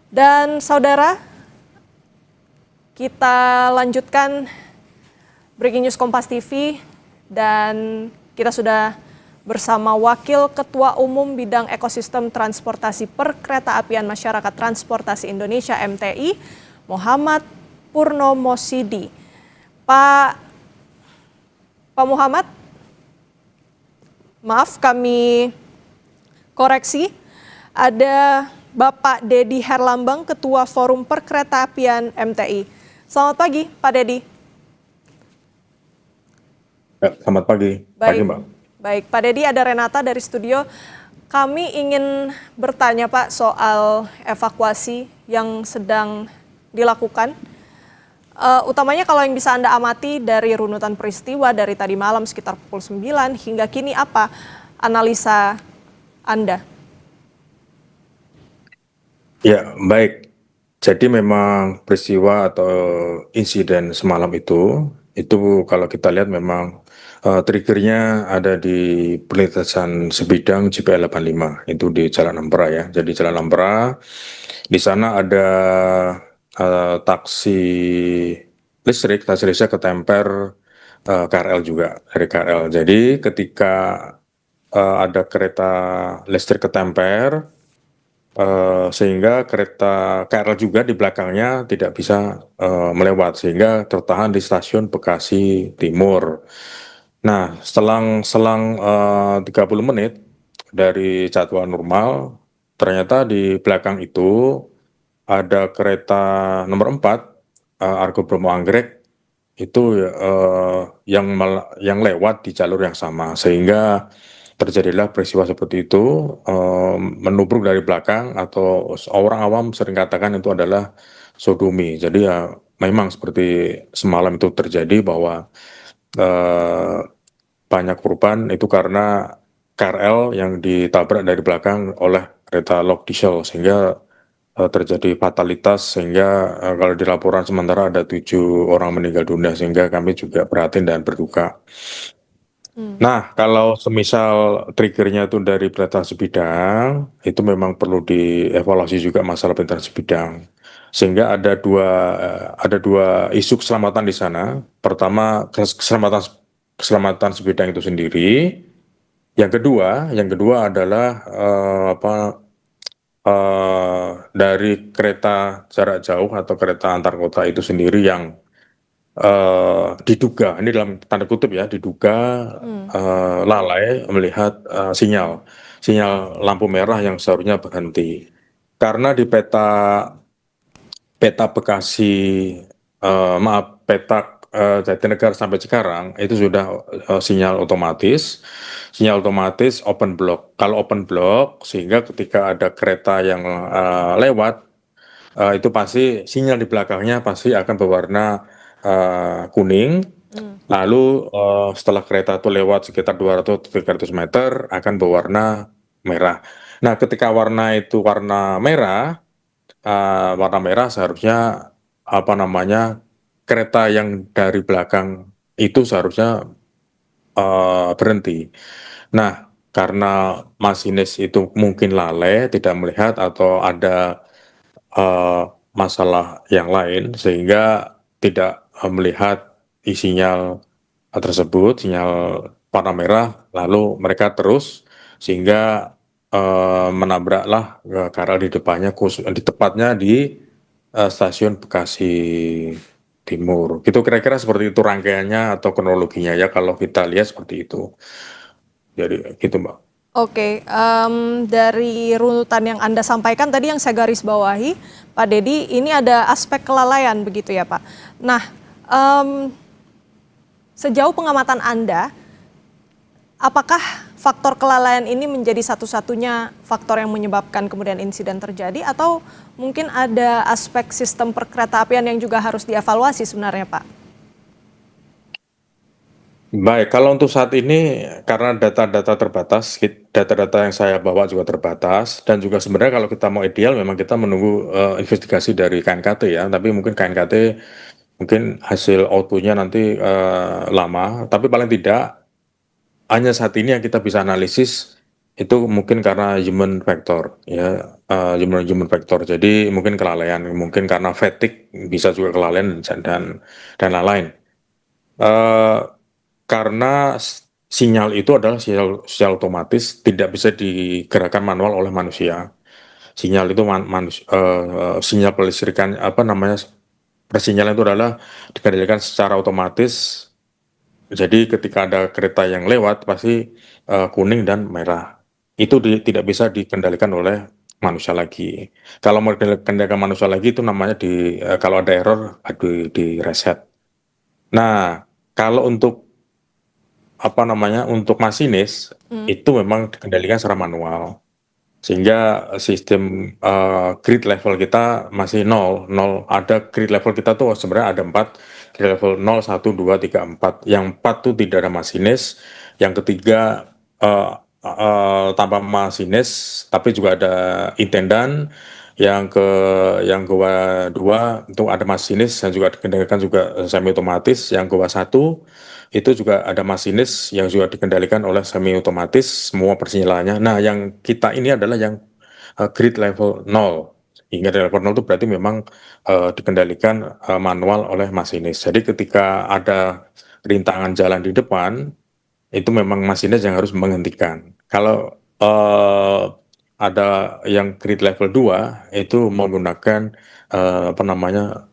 Dan saudara, kita lanjutkan Breaking News Kompas TV dan kita sudah bersama Wakil Ketua Umum Bidang Ekosistem Transportasi Perkeretaapian Masyarakat Transportasi Indonesia MTI, Muhammad Purnomo Sidi. Pak Muhammad, maaf kami koreksi, ada Bapak Dedi Herlambang, Ketua Forum Perkeretaapian MTI. Selamat pagi, Pak Dedi. Selamat pagi. Baik, Mbak. Baik, Pak Dedi, ada Renata dari studio. Kami ingin bertanya, Pak, soal evakuasi yang sedang dilakukan. Utamanya kalau yang bisa Anda amati dari runutan peristiwa dari tadi malam sekitar pukul 9 hingga kini, apa analisa Anda? Ya, baik. Jadi memang peristiwa atau insiden semalam itu kalau kita lihat memang triggernya ada di perlintasan sebidang JPL 85, itu di Jalan Ampera ya. Jadi Jalan Ampera, di sana ada taksi listrik ketemper KRL juga, dari KRL. Jadi ketika ada kereta listrik ketemper, sehingga kereta KRL juga di belakangnya tidak bisa melewat, sehingga tertahan di stasiun Bekasi Timur. Nah, selang 30 menit dari jadwal normal, ternyata di belakang itu ada kereta nomor 4 Argo Bromo Anggrek itu yang lewat di jalur yang sama, sehingga terjadilah peristiwa seperti itu, menubruk dari belakang, atau orang awam sering katakan itu adalah sodomi. Jadi ya memang seperti semalam itu terjadi bahwa banyak korban itu karena KRL yang ditabrak dari belakang oleh kereta lok diesel, sehingga terjadi fatalitas, sehingga kalau di laporan sementara ada 7 orang meninggal dunia, sehingga kami juga prihatin dan berduka. Nah, kalau semisal triggernya itu dari perlintasan sebidang, itu memang perlu dievaluasi juga masalah perlintasan sebidang. Sehingga ada dua isu keselamatan di sana. Pertama, keselamatan sebidang itu sendiri. Yang kedua adalah dari kereta jarak jauh atau kereta antar kota itu sendiri yang diduga, ini dalam tanda kutip ya, diduga lalai melihat sinyal lampu merah yang seharusnya berhenti. Karena di peta Bekasi, peta Jatinegara sampai Cikarang itu sudah sinyal otomatis open block. Kalau open block, sehingga ketika ada kereta yang lewat, itu pasti sinyal di belakangnya pasti akan berwarna kuning. Lalu setelah kereta itu lewat sekitar 200-300 meter akan berwarna merah. Nah, ketika warna itu warna merah seharusnya kereta yang dari belakang itu seharusnya berhenti. Nah, karena masinis itu mungkin lalai, tidak melihat, atau ada masalah yang lain, sehingga tidak melihat sinyal tersebut, sinyal warna merah, lalu mereka terus, sehingga menabraklah KRL di depannya, tepatnya di stasiun Bekasi Timur. Itu kira-kira seperti itu rangkaiannya atau kronologinya ya, kalau kita lihat seperti itu. Jadi gitu, Mbak. Oke, dari runutan yang Anda sampaikan tadi yang saya garis bawahi, Pak Dedi, ini ada aspek kelalaian begitu ya, Pak. Nah, sejauh pengamatan Anda, apakah faktor kelalaian ini menjadi satu-satunya faktor yang menyebabkan kemudian insiden terjadi, atau mungkin ada aspek sistem perkeretaapian yang juga harus dievaluasi sebenarnya, Pak? Baik, kalau untuk saat ini karena data-data terbatas, data-data yang saya bawa juga terbatas, dan juga sebenarnya kalau kita mau ideal memang kita menunggu investigasi dari KNKT ya, tapi mungkin KNKT mungkin hasil outputnya nanti lama, tapi paling tidak hanya saat ini yang kita bisa analisis itu mungkin karena human factor ya, human factor. Jadi mungkin kelalaian, mungkin karena fatigue bisa juga kelalaian dan lain-lain. Eh, karena sinyal itu adalah sinyal otomatis, tidak bisa digerakkan manual oleh manusia. Sinyal itu sinyal pelistrikan apa namanya, persinyalan itu adalah dikendalikan secara otomatis. Jadi ketika ada kereta yang lewat pasti kuning dan merah. Itu tidak bisa dikendalikan oleh manusia lagi. Kalau mau dikendalikan manusia lagi itu namanya kalau ada error di reset. Nah, kalau untuk apa namanya, untuk masinis itu memang dikendalikan secara manual, sehingga sistem grid level kita masih nol. Ada grid level kita tuh sebenarnya ada 4 grid level: 0, 1, 2, 3, 4. Yang 4 tuh tidak ada masinis, yang ketiga tanpa masinis tapi juga ada intendan, yang kedua itu ada masinis dan juga dikendalikan juga semi otomatis, yang kedua 1 itu juga ada masinis yang juga dikendalikan oleh semi otomatis semua persinyalannya. Nah, yang kita ini adalah yang grid level 0. Hingga di level 0 itu berarti memang dikendalikan manual oleh masinis. Jadi ketika ada rintangan jalan di depan, itu memang masinis yang harus menghentikan. Kalau ada yang grid level 2 itu menggunakan apa namanya,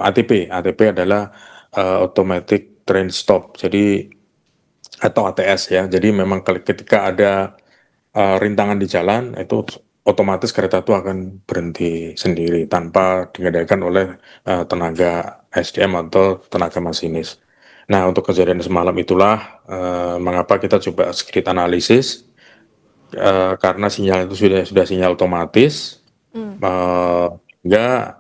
ATP. ATP adalah automatic train stop. Jadi atau ATS ya. Jadi memang ketika ada rintangan di jalan itu otomatis kereta itu akan berhenti sendiri tanpa dikendalikan oleh tenaga SDM atau tenaga masinis. Nah, untuk kejadian semalam itulah mengapa kita coba sedikit analisis, karena sinyal itu sudah sinyal otomatis, hingga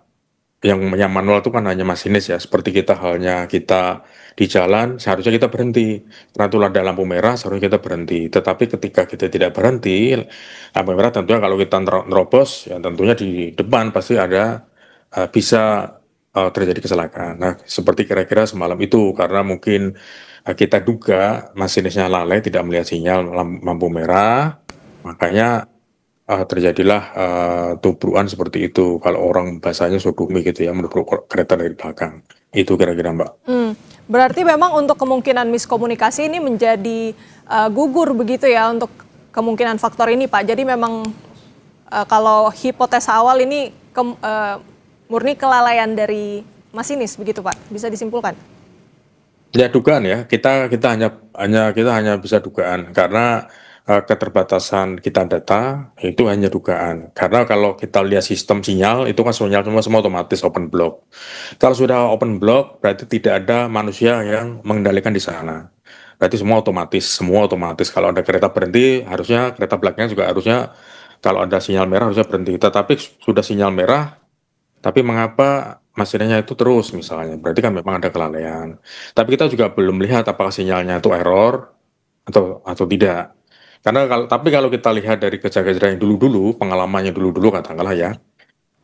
yang manual itu kan hanya masinis ya, seperti kita halnya kita di jalan seharusnya kita berhenti karena itu ada lampu merah, seharusnya kita berhenti. Tetapi ketika kita tidak berhenti lampu merah, tentunya kalau kita nerobos ya tentunya di depan pasti ada bisa terjadi kecelakaan. Nah, seperti kira-kira semalam itu karena mungkin kita duga masinisnya lalai tidak melihat sinyal lampu merah, makanya terjadilah tubrukan seperti itu. Kalau orang bahasanya sodomi gitu ya, menabrak kereta dari belakang. Itu kira-kira, Mbak. Berarti memang untuk kemungkinan miskomunikasi ini menjadi gugur begitu ya untuk kemungkinan faktor ini, Pak. Jadi memang kalau hipotesa awal ini murni kelalaian dari masinis begitu, Pak. Bisa disimpulkan? Ya dugaan ya, kita hanya bisa dugaan karena keterbatasan kita data itu hanya dugaan. Karena kalau kita lihat sistem sinyal itu kan sinyal semua otomatis open block. Kalau sudah open block berarti tidak ada manusia yang mengendalikan di sana. Berarti semua otomatis. Kalau ada kereta berhenti, harusnya kereta belakangnya juga harusnya, kalau ada sinyal merah harusnya berhenti. Tetapi sudah sinyal merah, tapi mengapa mesinnya itu terus misalnya, berarti kan memang ada kelalaian. Tapi kita juga belum lihat apakah sinyalnya itu error atau tidak. Karena kalau kita lihat dari kejadian yang dulu-dulu, pengalamannya dulu-dulu katakanlah ya,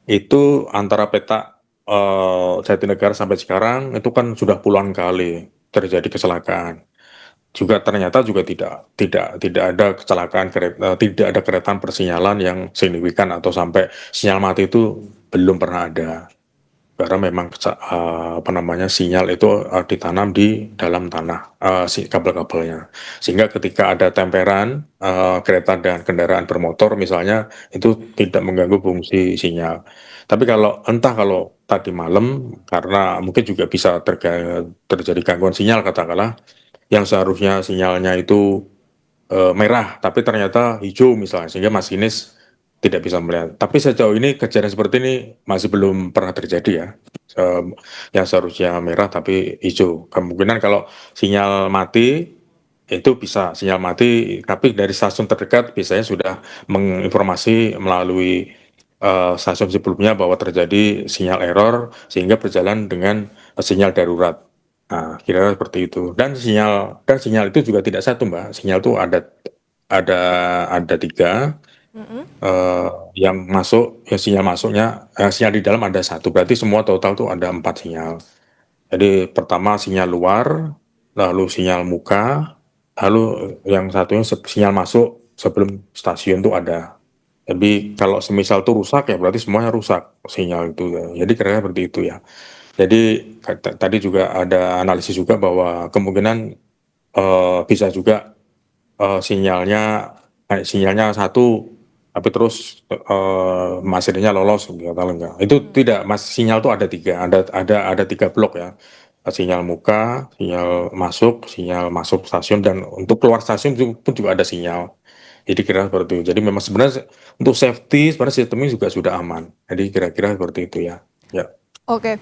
itu antara petak Jatinegara sampai sekarang itu kan sudah puluhan kali terjadi kecelakaan. Juga ternyata juga tidak ada kecelakaan kereta, tidak ada keretaan persinyalan yang signifikan atau sampai sinyal mati itu belum pernah ada. Karena memang apa namanya, sinyal itu ditanam di dalam tanah, si kabel-kabelnya. Sehingga ketika ada temperan kereta dan kendaraan bermotor misalnya, itu tidak mengganggu fungsi sinyal. Tapi kalau tadi malam karena mungkin juga bisa terjadi gangguan sinyal katakanlah, yang seharusnya sinyalnya itu merah tapi ternyata hijau misalnya, sehingga masinis tidak bisa melihat. Tapi sejauh ini kejadian seperti ini masih belum pernah terjadi ya. Yang seharusnya merah tapi hijau. Kemungkinan kalau sinyal mati itu bisa sinyal mati, tapi dari stasiun terdekat biasanya sudah menginformasi melalui stasiun sebelumnya bahwa terjadi sinyal error sehingga berjalan dengan sinyal darurat. Nah, kira-kira seperti itu. Dan sinyal itu juga tidak satu, Mbak. Sinyal itu ada ada 3 yang masuk, ya sinyal masuknya, sinyal di dalam ada 1. Berarti semua total tuh ada 4 sinyal. Jadi pertama sinyal luar, lalu sinyal muka, lalu yang satunya sinyal masuk sebelum stasiun tuh ada. Tapi kalau semisal tuh rusak ya berarti semuanya rusak sinyal itu ya. Jadi kira-kira seperti itu ya. Jadi tadi juga ada analisis juga bahwa kemungkinan bisa juga sinyalnya satu tapi terus masirnya lolos gitu atau enggak. Itu tidak, Mas, sinyal tuh ada tiga, ada tiga blok ya. Sinyal muka, sinyal masuk stasiun, dan untuk keluar stasiun pun juga ada sinyal. Jadi kira seperti itu. Jadi memang sebenarnya untuk safety sebenarnya sistemnya juga sudah aman. Jadi kira-kira seperti itu ya. Ya. Oke,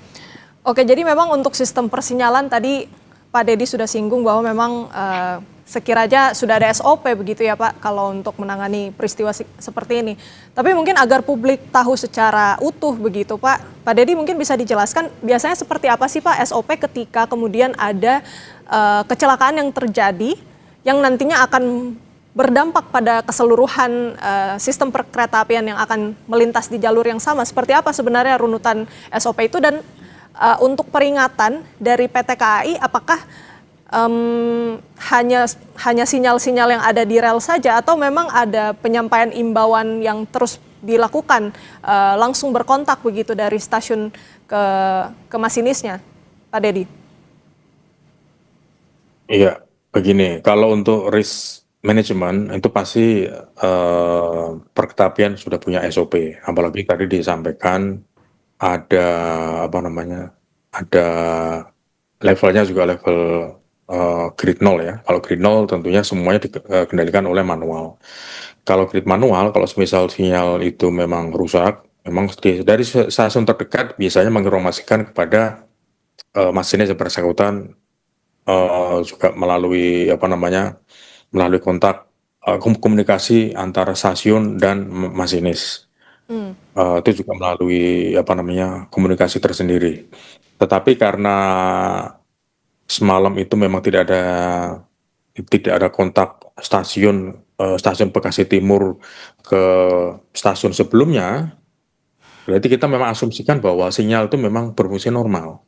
oke. Jadi memang untuk sistem persinyalan tadi Pak Dedi sudah singgung bahwa memang sekiranya sudah ada SOP begitu ya Pak, kalau untuk menangani peristiwa seperti ini. Tapi mungkin agar publik tahu secara utuh begitu Pak Dedi mungkin bisa dijelaskan biasanya seperti apa sih Pak SOP ketika kemudian ada kecelakaan yang terjadi yang nantinya akan berdampak pada keseluruhan sistem perkeretaapian yang akan melintas di jalur yang sama. Seperti apa sebenarnya runutan SOP itu, dan untuk peringatan dari PT KAI apakah hanya sinyal-sinyal yang ada di rel saja atau memang ada penyampaian imbauan yang terus dilakukan langsung berkontak begitu dari stasiun ke masinisnya, Pak Dedi? Iya, begini, kalau untuk risk management itu pasti perkeretaapian sudah punya SOP. Apalagi tadi disampaikan ada apa namanya, ada levelnya juga level grid 0 ya. Kalau grid 0 tentunya semuanya dikendalikan oleh manual. Kalau grid manual, kalau semisal sinyal itu memang rusak, memang dari stasiun terdekat biasanya menginformasikan kepada masinis yang bersangkutan, juga melalui apa namanya, melalui kontak komunikasi antara stasiun dan masinis. Itu juga melalui apa namanya, komunikasi tersendiri. Tetapi karena semalam itu memang tidak ada kontak stasiun Bekasi Timur ke stasiun sebelumnya, berarti kita memang asumsikan bahwa sinyal itu memang berfungsi normal.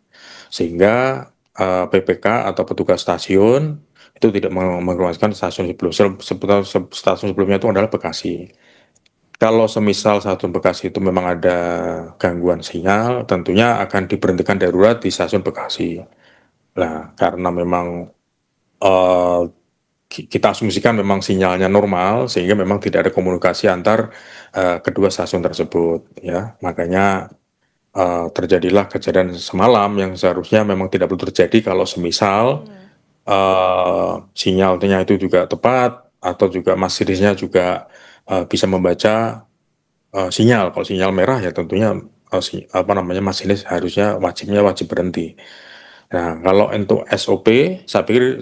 Sehingga PPK atau petugas stasiun itu tidak menginformasikan stasiun stasiun sebelumnya itu adalah Bekasi. Kalau semisal stasiun Bekasi itu memang ada gangguan sinyal, tentunya akan diberhentikan darurat di stasiun Bekasi. Nah, karena memang eh, kita asumsikan memang sinyalnya normal, sehingga memang tidak ada komunikasi antar kedua stasiun tersebut, ya. Makanya terjadilah kejadian semalam yang seharusnya memang tidak perlu terjadi kalau semisal sinyalnya itu juga tepat, atau juga masinisnya juga bisa membaca sinyal. Kalau sinyal merah ya tentunya apa namanya, masinis wajib berhenti. Nah, kalau untuk SOP, saya pikir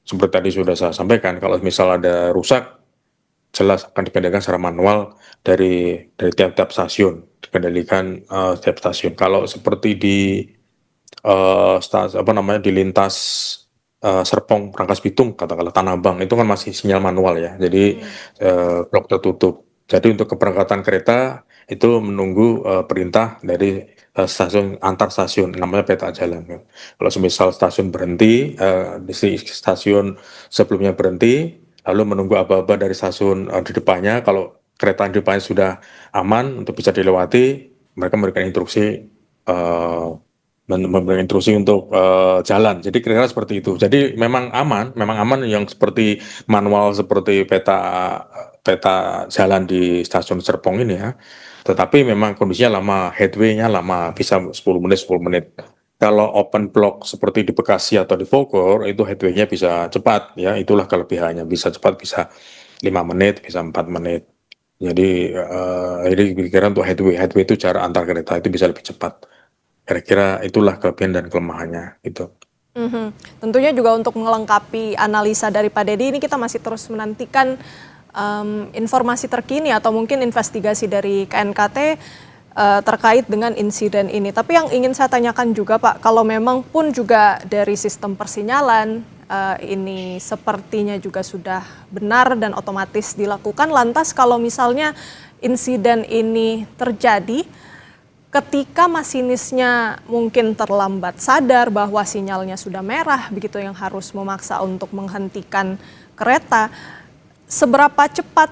seperti tadi sudah saya sampaikan, kalau misal ada rusak, jelas akan dikendalikan secara manual dari tiap-tiap stasiun, dikendalikan tiap stasiun. Kalau seperti di apa namanya, di lintas Serpong Rangkas Bitung, katakanlah Tanah Abang, itu kan masih sinyal manual ya. Jadi blok tertutup. Jadi untuk keberangkatan kereta itu menunggu perintah dari antar stasiun, namanya peta jalan. Kalau semisal stasiun berhenti, di stasiun sebelumnya berhenti, lalu menunggu aba-aba dari stasiun di depannya. Kalau kereta di depannya sudah aman untuk bisa dilewati, mereka memberikan instruksi memberikan instruksi untuk jalan. Jadi kira-kira seperti itu. Jadi memang aman yang seperti manual, seperti peta jalan di stasiun Serpong ini ya. Tetapi memang kondisinya lama, headway-nya lama, bisa 10 menit. Kalau open block seperti di Bekasi atau di Bogor, itu headway-nya bisa cepat ya. Itulah kelebihannya, bisa cepat, bisa 5 menit, bisa 4 menit. Jadi kira-kira untuk headway itu jarak antar kereta itu bisa lebih cepat. Kira-kira itulah kelebihan dan kelemahannya itu. Tentunya juga untuk melengkapi analisa dari Pak Dedi ini kita masih terus menantikan informasi terkini atau mungkin investigasi dari KNKT terkait dengan insiden ini. Tapi yang ingin saya tanyakan juga Pak, kalau memang pun juga dari sistem persinyalan ini sepertinya juga sudah benar dan otomatis dilakukan, lantas kalau misalnya insiden ini terjadi ketika masinisnya mungkin terlambat sadar bahwa sinyalnya sudah merah begitu yang harus memaksa untuk menghentikan kereta, seberapa cepat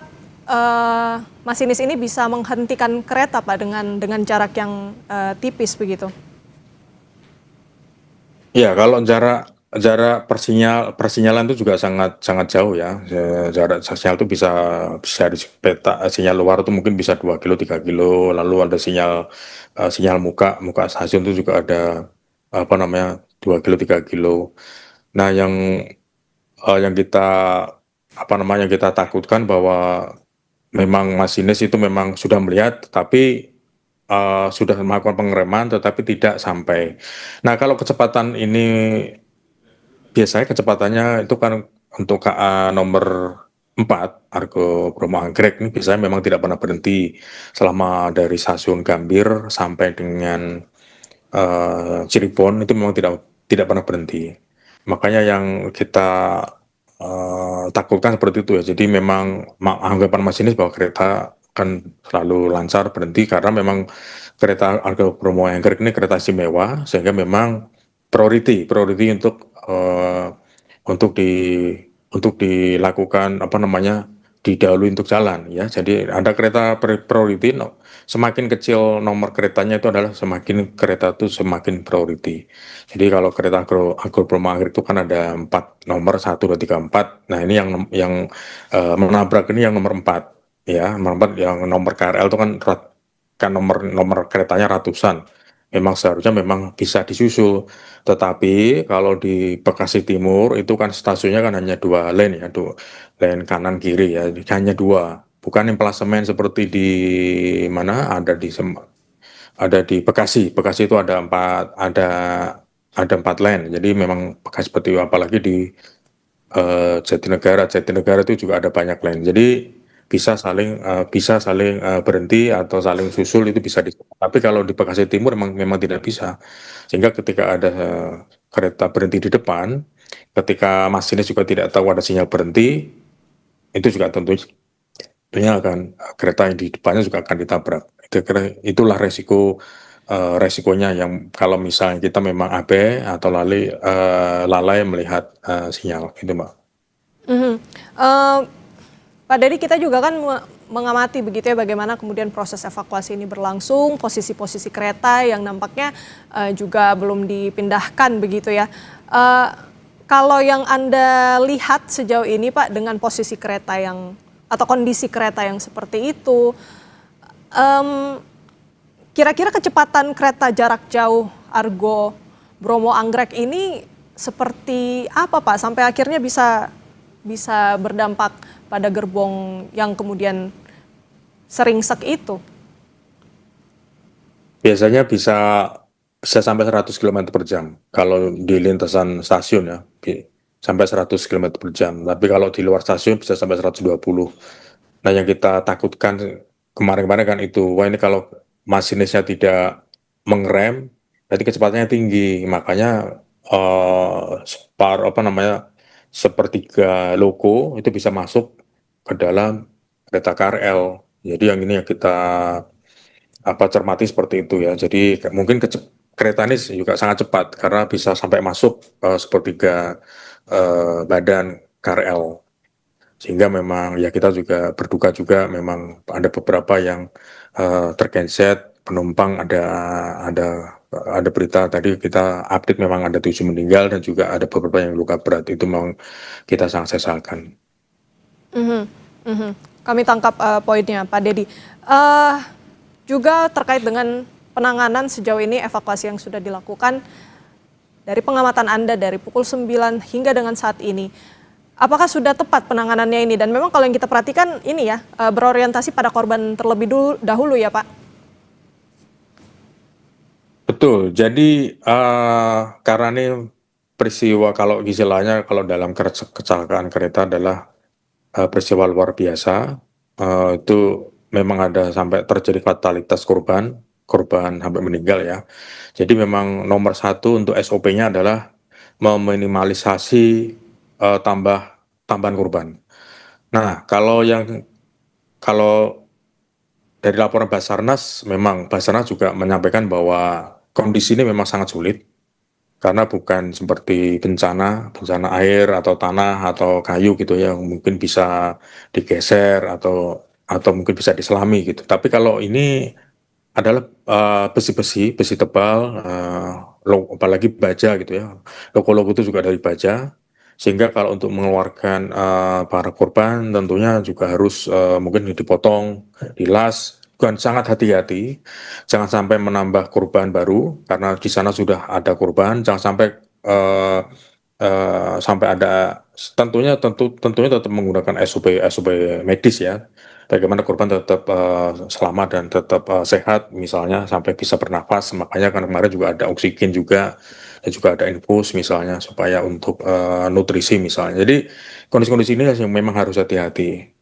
masinis ini bisa menghentikan kereta Pak dengan jarak yang tipis begitu? Ya, kalau jarak jarak persinyalan itu juga sangat sangat jauh ya. Jarak sinyal itu bisa bisa di peta sinyal luar itu mungkin bisa 2 kilo, 3 kilo, lalu ada sinyal muka muka stasiun itu juga ada apa namanya 2 kilo, 3 kilo. Nah, yang kita apa namanya kita takutkan bahwa memang masinis itu memang sudah melihat, tapi sudah melakukan pengereman, tetapi tidak sampai. Nah, kalau kecepatan ini biasanya kecepatannya itu kan untuk KA nomor 4 Argo Bromo Anggrek ini biasanya memang tidak pernah berhenti selama dari stasiun Gambir sampai dengan Cirebon itu memang tidak tidak pernah berhenti. Makanya yang kita takutkan seperti itu ya. Jadi memang anggapan masinis bahwa kereta akan selalu lancar berhenti karena memang kereta Argo Bromo Anggrek ini kereta istimewa sehingga memang priority untuk di untuk dilakukan apa namanya didahului untuk jalan ya. Jadi ada kereta priority, semakin kecil nomor keretanya itu adalah semakin kereta itu semakin priority. Jadi kalau kereta Agro Bromo Anggrek itu kan ada 4 nomor 1, 2, 3, 4. Nah, ini yang menabrak ini yang nomor 4 ya. Nomor 4 yang nomor KRL itu kan nomor nomor keretanya ratusan. Memang seharusnya memang bisa disusul. Tetapi kalau di Bekasi Timur itu kan stasiunnya kan hanya 2 lane ya, lane kanan kiri ya, hanya 2. Bukan emplasemen seperti di mana ada di Bekasi. Bekasi itu ada 4 lane. Jadi memang Bekasi seperti itu, apalagi di Jatinegara itu juga ada banyak lane. Jadi bisa saling berhenti atau saling susul itu bisa tapi kalau di Bekasi Timur memang tidak bisa. Sehingga ketika ada kereta berhenti di depan, ketika masinis juga tidak tahu ada sinyal berhenti, itu juga tentunya kereta yang di depannya juga akan ditabrak. Itulah resikonya yang kalau misalnya kita memang abe atau lalai melihat sinyal itu, Mbak. Mhm. Pak Dedi, kita juga kan mengamati begitu ya bagaimana kemudian proses evakuasi ini berlangsung, posisi-posisi kereta yang nampaknya juga belum dipindahkan begitu ya. Eh, Kalau yang Anda lihat sejauh ini Pak dengan posisi kereta yang atau kondisi kereta yang seperti itu, em, kira-kira kecepatan kereta jarak jauh Argo Bromo Anggrek ini seperti apa Pak sampai akhirnya bisa bisa berdampak pada gerbong yang kemudian seringsek itu? Biasanya bisa bisa sampai 100 km per jam kalau di lintasan stasiun ya, sampai 100 km per jam. Tapi kalau di luar stasiun bisa sampai 120. Nah, yang kita takutkan kemarin-kemarin kan itu, wah ini kalau masinisnya tidak mengerem, berarti kecepatannya tinggi. Makanya apa namanya sepertiga loko itu bisa masuk ke dalam kereta KRL. Jadi yang ini yang kita cermati seperti itu ya. Jadi mungkin kereta ini juga sangat cepat karena bisa sampai masuk sepertiga badan KRL. Sehingga memang ya kita juga berduka juga memang ada beberapa yang tergenset penumpang, ada berita tadi kita update memang ada 7 meninggal dan juga ada beberapa yang luka berat. Itu memang kita sangat sesalkan. Mhm, mhm. Kami tangkap poinnya Pak Dedi. Eh, Juga terkait dengan penanganan sejauh ini evakuasi yang sudah dilakukan dari pengamatan Anda dari pukul 9 hingga dengan saat ini. Apakah sudah tepat penanganannya ini? Dan memang kalau yang kita perhatikan ini ya berorientasi pada korban terlebih dahulu ya Pak. Betul. Jadi karena ini peristiwa kalau istilahnya kalau dalam kecelakaan kereta adalah peristiwa luar biasa, itu memang ada sampai terjadi fatalitas korban sampai meninggal ya. Jadi memang nomor satu untuk SOP-nya adalah meminimalisasi tambahan korban. Nah, kalau dari laporan Basarnas, memang Basarnas juga menyampaikan bahwa kondisi ini memang sangat sulit karena bukan seperti bencana air atau tanah atau kayu gitu ya, yang mungkin bisa digeser atau mungkin bisa diselami gitu. Tapi kalau ini adalah besi-besi, besi tebal, apalagi baja gitu ya. Logo-logo itu juga dari baja, sehingga kalau untuk mengeluarkan para korban tentunya juga harus mungkin dipotong, dilas, dan sangat hati-hati, jangan sampai menambah korban baru karena di sana sudah ada korban, jangan sampai eh, sampai ada tentunya tetap menggunakan SOP medis ya. Bagaimana korban tetap selamat dan tetap sehat misalnya sampai bisa bernafas. Makanya kan kemarin juga ada oksigen juga dan juga ada infus misalnya supaya untuk nutrisi misalnya. Jadi kondisi-kondisi ini yang memang harus hati-hati.